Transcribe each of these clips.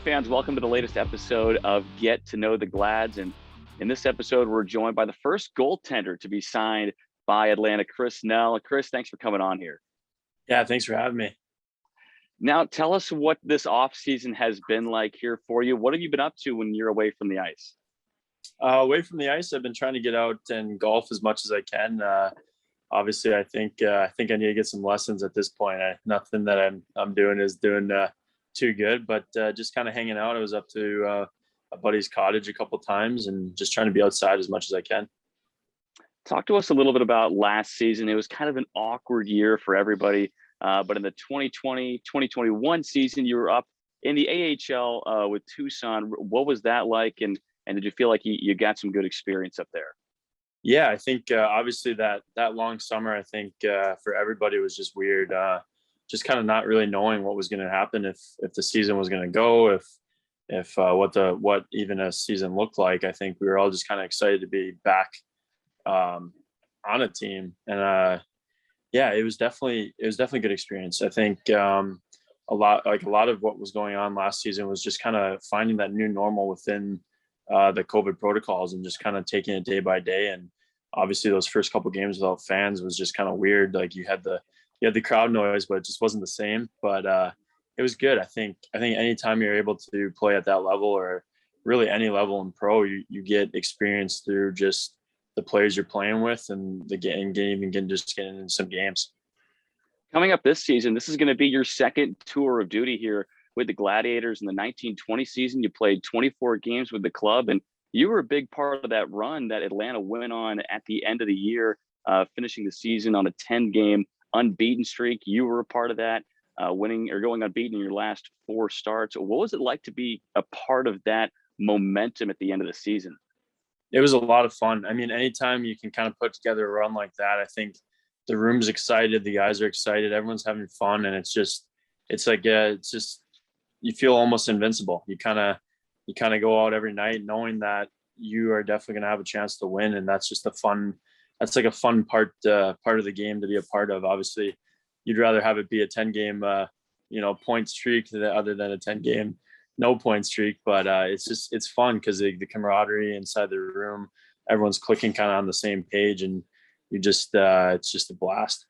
Hey fans, welcome to the latest episode of Get to Know the Glads. And in this episode, we're joined by the first goaltender to be signed by Atlanta, Nell. Chris, thanks for coming on here. Yeah, thanks for having me. Now, tell us what this offseason has been like here for you. What have you been up to when you're away from the ice? Away from the ice, I've been trying to get out and golf as much as I can. Obviously, I think I need to get some lessons at this point. Nothing that I'm doing is doing too good, but just kind of hanging out. I was up to a buddy's cottage a couple times and just trying to be outside as much as I can. Talk to us a little bit about last season. It was kind of an awkward year for everybody, but in the 2020-2021 season, you were up in the AHL with Tucson. What was that like, and did you feel like you got some good experience up there? Yeah, I think obviously that long summer, I think for everybody was just weird. Just kind of not really knowing what was going to happen, if the season was going to go, if what even a season looked like. I think we were all just kind of excited to be back on a team, and yeah, it was definitely good experience. I think a lot of what was going on last season was just kind of finding that new normal within the COVID protocols and just kind of taking it day by day. And obviously those first couple games without fans was just kind of weird. Like you had the crowd noise, but it just wasn't the same. But it was good. I think anytime you're able to play at that level, or really any level in pro, you get experience through just the players you're playing with and the game, just getting in some games. Coming up this season, this is going to be your second tour of duty here with the Gladiators. In the 1920 season, you played 24 games with the club, and you were a big part of that run that Atlanta went on at the end of the year, finishing the season on a 10-game unbeaten streak. You were a part of that, winning or going unbeaten in your last 4 starts. What was it like to be a part of that momentum at the end of the season? It was a lot of fun. I mean, anytime you can kind of put together a run like that, I think the room's excited, the guys are excited, everyone's having fun, and it's just you feel almost invincible. You kind of go out every night knowing that you are definitely going to have a chance to win, and that's just that's like a fun part of the game to be a part of. Obviously, you'd rather have it be a 10-game point streak other than a 10-game no point streak, but it's fun because the camaraderie inside the room, everyone's clicking kind of on the same page, and it's just a blast.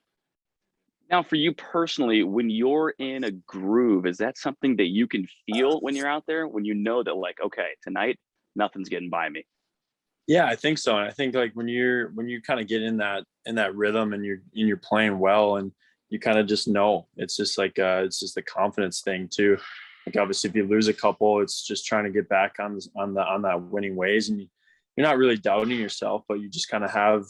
Now, for you personally, when you're in a groove, is that something that you can feel when you're out there, when you know that, like, okay, tonight nothing's getting by me? Yeah, I think so. And I think like when you kind of get in that rhythm and you're playing well, and you kind of just know, it's just like it's just a confidence thing too. Like obviously if you lose a couple, it's just trying to get back on that winning ways, and you're not really doubting yourself, but you just kind of have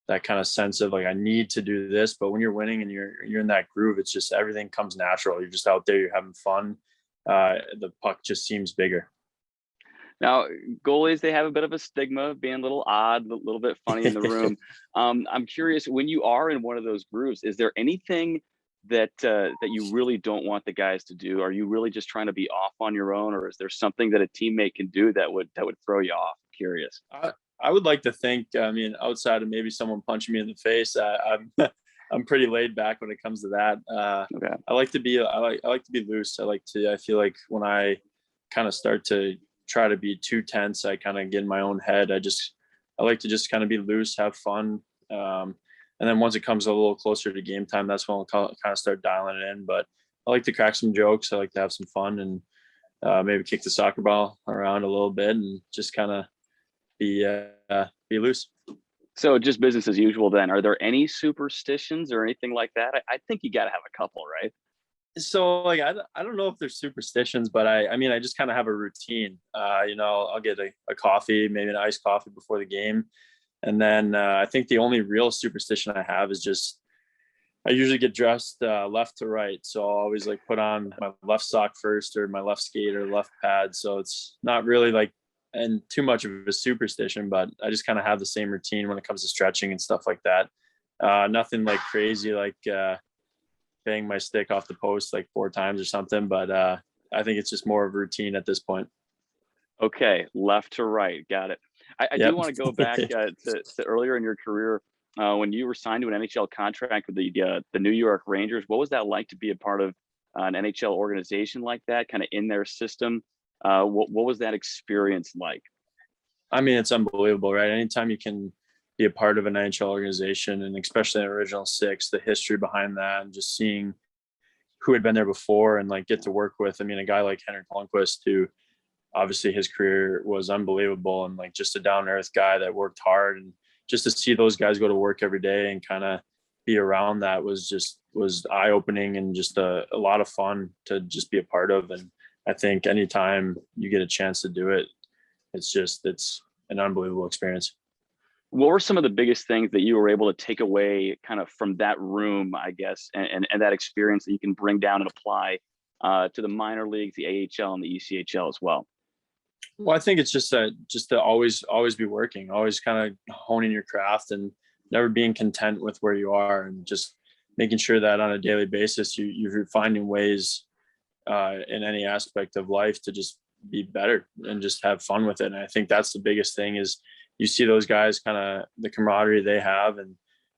that kind of sense of like, I need to do this. But when you're winning and you're in that groove, it's just everything comes natural. You're just out there, you're having fun. The puck just seems bigger. Now, goalies, they have a bit of a stigma of being a little odd, a little bit funny in the room. I'm curious, when you are in one of those grooves, is there anything that you really don't want the guys to do? Are you really just trying to be off on your own, or is there something that a teammate can do that would throw you off? Curious. I would like to think, I mean, outside of maybe someone punching me in the face, I'm I'm pretty laid back when it comes to that. Okay. I like to be loose. I feel like when I kind of start to try to be too tense, I kind of get in my own head. I like to just kind of be loose, have fun. And then once it comes a little closer to game time, that's when I'll kind of start dialing it in. But I like to crack some jokes. I like to have some fun, and maybe kick the soccer ball around a little bit and just kind of be loose. So just business as usual then. Are there any superstitions or anything like that? I think you got to have a couple, right? So like I don't know if there's superstitions, but I mean I just kind of have a routine. I'll get a coffee, maybe an iced coffee before the game, and then I think the only real superstition I have is just I usually get dressed left to right, so I'll always like put on my left sock first, or my left skate or left pad. So it's not really like and too much of a superstition, but I just kind of have the same routine when it comes to stretching and stuff like that. Nothing like crazy, like bang my stick off the post like 4 times or something, but I think it's just more of a routine at this point. Okay, left to right, got it. I Yep. do want to go back to earlier in your career when you were signed to an NHL contract with the New York Rangers. What was that like to be a part of an NHL organization like that, kind of in their system? What was that experience like? I mean, it's unbelievable, right? Anytime you can be a part of an NHL organization, and especially an original six, the history behind that, and just seeing who had been there before and like get to work with. I mean, a guy like Henrik Lundqvist, who obviously his career was unbelievable, and like just a down to earth guy that worked hard, and just to see those guys go to work every day and kind of be around that was eye opening, and just a lot of fun to just be a part of. And I think anytime you get a chance to do it, it's an unbelievable experience. What were some of the biggest things that you were able to take away kind of from that room, I guess, and that experience that you can bring down and apply to the minor leagues, the AHL and the ECHL as well? Well, I think it's just to always be working, always kind of honing your craft, and never being content with where you are, and just making sure that on a daily basis you're finding ways in any aspect of life to just be better and just have fun with it. And I think that's the biggest thing, is you see those guys, kind of the camaraderie they have, and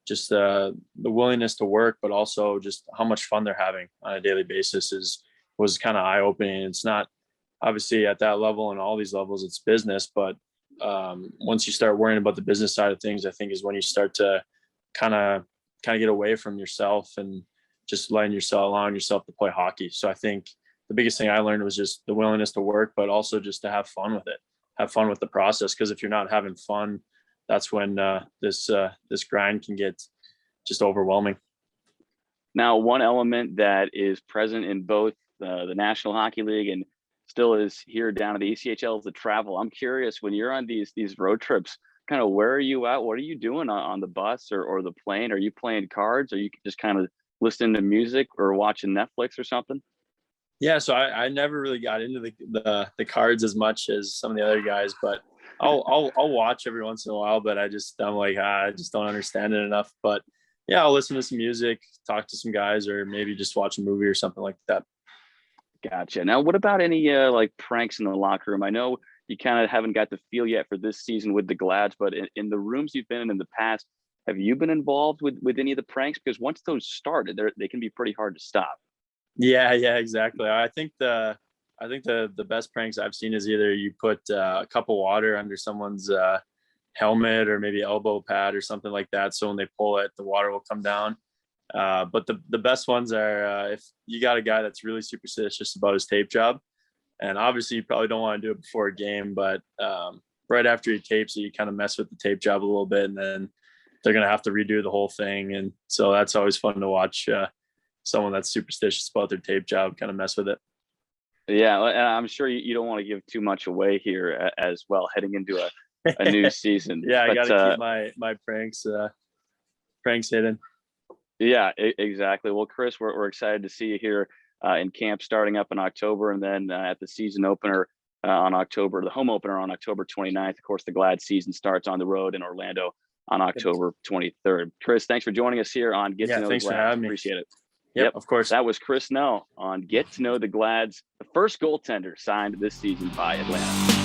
just the willingness to work, but also just how much fun they're having on a daily basis was kind of eye opening. It's not obviously at that level, and all these levels, it's business, but once you start worrying about the business side of things, I think is when you start to kind of get away from yourself and just allowing yourself to play hockey. So I think the biggest thing I learned was just the willingness to work, but also just to have fun with it, have fun with the process. Because if you're not having fun, that's when this grind can get just overwhelming. Now, one element that is present in both the National Hockey League and still is here down at the ECHL is the travel. I'm curious, when you're on these road trips, kind of where are you at? What are you doing on the bus or the plane? Are you playing cards? Or you just kind of listening to music or watching Netflix or something? Yeah, so I never really got into the cards as much as some of the other guys, but I'll watch every once in a while. But I'm like, I just don't understand it enough. But yeah, I'll listen to some music, talk to some guys, or maybe just watch a movie or something like that. Gotcha. Now, what about any like pranks in the locker room? I know you kind of haven't got the feel yet for this season with the Glads, but in the rooms you've been in the past, have you been involved with any of the pranks? Because once those started, they can be pretty hard to stop. Yeah, exactly. I think the best pranks I've seen is either you put a cup of water under someone's helmet, or maybe elbow pad or something like that, so when they pull it, the water will come down. But the best ones are if you got a guy that's really superstitious about his tape job, and obviously you probably don't want to do it before a game, but right after he tapes it, you kind of mess with the tape job a little bit, and then they're going to have to redo the whole thing. And so that's always fun to watch someone that's superstitious about their tape job kind of mess with it. Yeah, and I'm sure you don't want to give too much away here as well, heading into a new season. Yeah, I got to keep my pranks hidden. Yeah, exactly. Well, Chris, we're excited to see you here in camp starting up in October, and then at the season opener the home opener on October 29th. Of course, the Glad season starts on the road in Orlando on October 23rd. Chris, thanks for joining us here on Get to Know the Glads. For having me. Appreciate it. Yep, of course. That was Chris Nell on Get to Know the Glads, the first goaltender signed this season by Atlanta.